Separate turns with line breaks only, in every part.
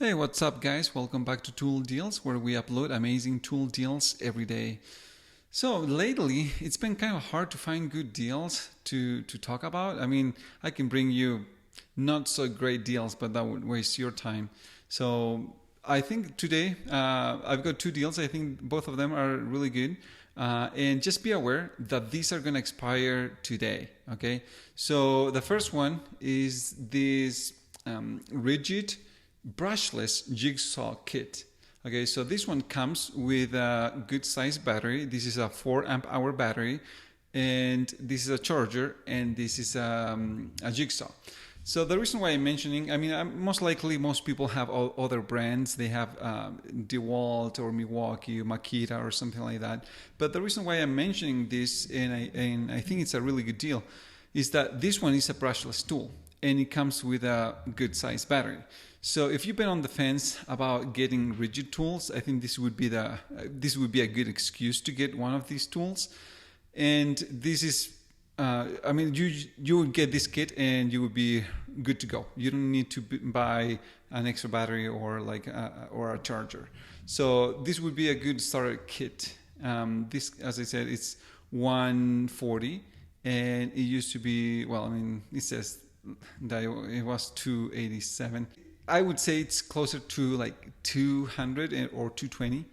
Hey, what's up guys? Welcome back to Tool Deals, where we upload amazing tool deals every day. So lately, it's been kind of hard to find good deals to talk about. I mean, I can bring you not so great deals, but that would waste your time. So I think today I've got two deals. I think both of them are really good. And just be aware that these are going to expire today. Okay. So the first one is this Ridgid brushless jigsaw kit. Okay, so this one comes with a good size battery. This is a 4 amp hour battery, and this is a charger, and this is a jigsaw. So the reason why I'm mentioning, most likely most people have other brands. They have DeWalt or Milwaukee or Makita or something like that. But the reason why I'm mentioning this, and I think it's a really good deal, is that this one is a brushless tool, and it comes with a good size battery. So if you've been on the fence about getting Ridgid tools, I think this would be a good excuse to get one of these tools. And this is, you would get this kit and you would be good to go. You don't need to buy an extra battery or or a charger. So this would be a good starter kit. This, as I said, it's $140, and it used to be, it says that it was $287. I would say it's closer to like 200 or 220.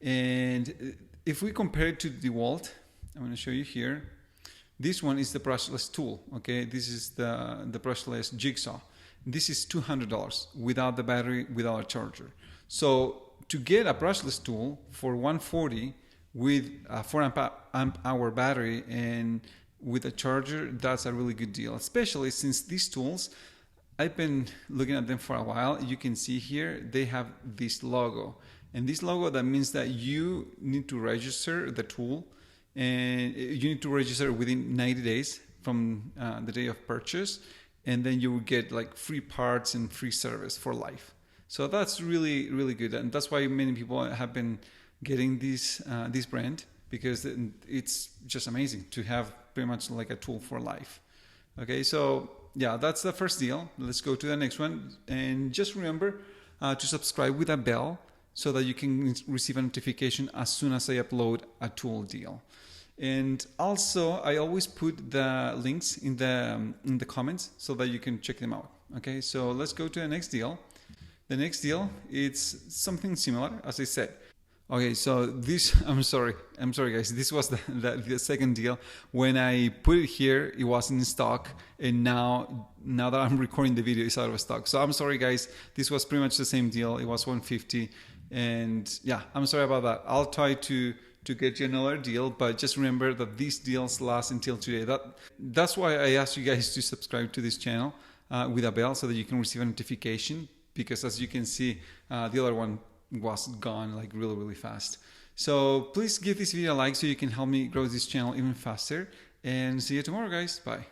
And if we compare it to DeWalt, I'm going to show you here. This one is the brushless tool. Okay, this is the brushless jigsaw. This is $200 without the battery, without a charger. So to get a brushless tool for $140 with a 4 amp hour battery and with a charger, that's a really good deal, especially since these tools, I've been looking at them for a while. You can see here they have this logo, and this logo, that means that you need to register the tool, and you need to register within 90 days from the day of purchase, and then you will get like free parts and free service for life. So that's really, really good, and that's why many people have been getting this brand, because it's just amazing to have pretty much like a tool for life. Okay, so yeah, that's the first deal. Let's go to the next one. And just remember to subscribe with a bell so that you can receive a notification as soon as I upload a tool deal. And also, I always put the links in the comments so that you can check them out. Okay, so let's go to the next deal. The next deal, it's something similar, as I said. Okay, so this, I'm sorry guys, this was the second deal. When I put it here, it wasn't in stock, and now that I'm recording the video, it's out of stock. So I'm sorry guys, this was pretty much the same deal. It was $150, and yeah, I'm sorry about that. I'll try to get you another deal, but just remember that these deals last until today. That's why I asked you guys to subscribe to this channel with a bell so that you can receive a notification, because as you can see, the other one was gone like really, really fast. So please give this video a like so you can help me grow this channel even faster, and see you tomorrow guys. Bye.